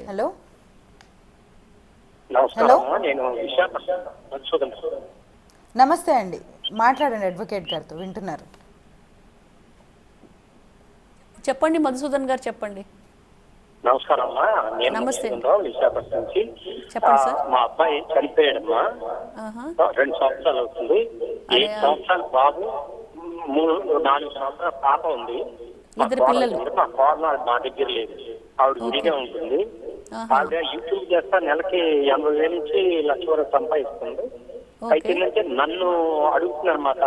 Hello నమస్కారం. నేను మధుసూదన్. నమస్తే అండి, మాట్లాడండి అడ్వకేట్ గారితో, వింటున్నారు. చెప్పండి మధుసూదన్ గారు, చెప్పండి. నమస్కారం అమ్మా. నేను నమస్తే. విశాఖపట్నం నుంచి. చెప్పండి సార్. మా అబ్బాయి చనిపోయాడమ్మా. 2 సంవత్సరాలు అవుతుంది. 7 సంవత్సరాలు బాబు, 4 సంవత్సరాల పాప ఉంది. ఇద్దరు పిల్లలు. మా కోడలు మా దగ్గర లేదు, ఆవిడ విడిగా ఉంటుంది. ఆవిడ యూట్యూబ్ చేస్తా నెలకి 80,000 నుంచి 1,00,000 వరకు సంపాదిస్తుంది. అయితే ఏంటంటే నన్ను అడుగుతుంది అనమాట,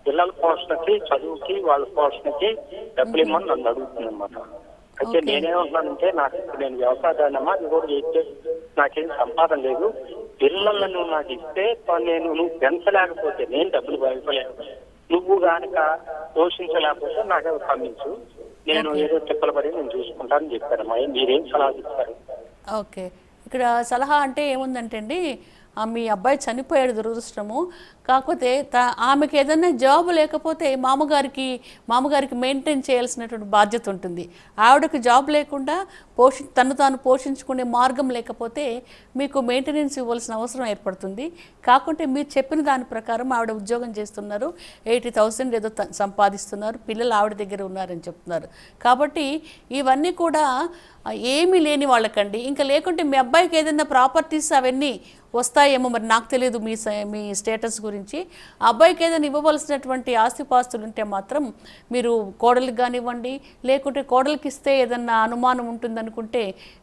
పిల్లల పోషణకి, చదువుకి, వాళ్ళ పోషణకి డబ్బులు ఇమ్మని నన్ను అడుగుతుంది అనమాట. అయితే నేనేమంటున్నానంటే, నేను వ్యవసాయదానమ్మా, అది కూడా చేస్తే నాకేం సంపాదన లేదు, పిల్లలను నాకు ఇస్తే నువ్వు పెంచలేకపోతే, నేను డబ్బులు భయపడలేను, నువ్వు కనుక పోషించలేకపోతే నాకు పంపించు, నేను ఏదో తిప్పలు పడి నేను చూసుకుంటానని చెప్పారమ్మా. మీరేం సలహా చెప్తారు? ఓకే, ఇక్కడ సలహా అంటే ఏముందంటే అండి, మీ అబ్బాయి చనిపోయాడు, దురదృష్టము. కాకపోతే ఆమెకి ఏదైనా జాబ్ లేకపోతే మామగారికి మెయింటైన్ చేయాల్సినటువంటి బాధ్యత ఉంటుంది. ఆవిడకు జాబ్ లేకుండా తను తాను పోషించుకునే మార్గం లేకపోతే మీకు మెయింటెనెన్స్ ఇవ్వాల్సిన అవసరం ఏర్పడుతుంది. కాకుంటే మీరు చెప్పిన దాని ప్రకారం ఆవిడ ఉద్యోగం చేస్తున్నారు, 80,000 ఏదో సంపాదిస్తున్నారు, పిల్లలు ఆవిడ దగ్గర ఉన్నారని చెప్తున్నారు. కాబట్టి ఇవన్నీ కూడా ఏమీ లేని వాళ్ళకండి. ఇంకా లేకుంటే మీ అబ్బాయికి ఏదైనా ప్రాపర్టీస్ అవన్నీ వస్తాయేమో, మరి నాకు తెలియదు మీ స్టేటస్ గురించి. ఆ అబ్బాయికి ఏదైనా ఇవ్వవలసినటువంటి ఆస్తిపాస్తులు ఉంటే మాత్రం మీరు కోడలికి కానివ్వండి, లేకుంటే కోడలికి ఇస్తే ఏదన్నా అనుమానం ఉంటుందనుకుంటే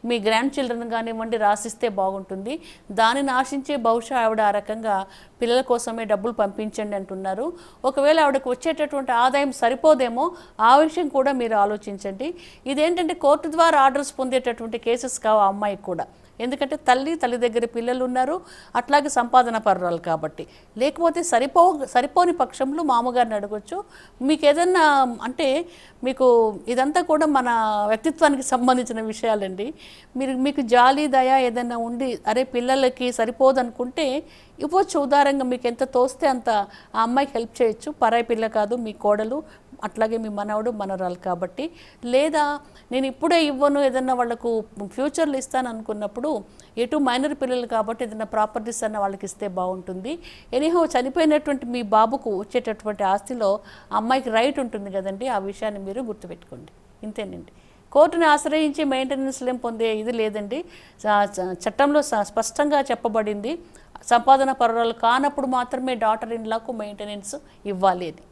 మీ గ్రాండ్ చిల్డ్రన్ కానివ్వండి రాసిస్తే బాగుంటుంది. దానిని ఆశించే బహుశా ఆవిడ ఆ రకంగా పిల్లల కోసమే డబ్బులు పంపించండి అంటున్నారు. ఒకవేళ ఆవిడకు వచ్చేటటువంటి ఆదాయం సరిపోదేమో, ఆ విషయం కూడా మీరు ఆలోచించండి. ఇదేంటంటే కోర్టు ద్వారా ఆర్డర్స్ పొందేటటువంటి కేసెస్ కావు ఆ అమ్మాయికి కూడా. ఎందుకంటే తల్లి దగ్గర పిల్లలు ఉన్నారు, అట్లాగే సంపాదన పర్రాలు కాబట్టి. లేకపోతే సరిపోని పక్షంలో మామగారిని అడగొచ్చు. మీకు ఏదన్నా అంటే మీకు ఇదంతా కూడా మన వ్యక్తిత్వానికి సంబంధించిన విషయాలండి. మీకు జాలి దయ ఏదైనా ఉండి, అరే పిల్లలకి సరిపోదు అనుకుంటే ఇవ్వచ్చు, ఉదారంగా మీకు ఎంత తోస్తే అంత ఆ అమ్మాయికి హెల్ప్ చేయొచ్చు. పరాయి పిల్ల కాదు, మీ కోడలు, అట్లాగే మీ మనవడు మనరాలు కాబట్టి. లేదా నేను ఇప్పుడే ఇవ్వను, ఏదన్నా వాళ్ళకు ఫ్యూచర్లో ఇస్తాను అనుకున్నప్పుడు, ఎటు మైనర్ పిల్లలు కాబట్టి ఏదైనా ప్రాపర్టీస్ అన్న వాళ్ళకి ఇస్తే బాగుంటుంది. ఎనీహో చనిపోయినటువంటి మీ బాబుకు వచ్చేటటువంటి ఆస్తిలో అమ్మాయికి రైట్ ఉంటుంది కదండి, ఆ విషయాన్ని మీరు గుర్తుపెట్టుకోండి. ఇంతేనండి. కోర్టుని ఆశ్రయించి మెయింటెనెన్స్లు ఏం పొందే ఇది లేదండి. చట్టంలో స్పష్టంగా చెప్పబడింది, సంపాదన పరురాలు కానప్పుడు మాత్రమే డాటర్ ఇన్ లాకు మెయింటెనెన్స్ ఇవ్వాలి అని.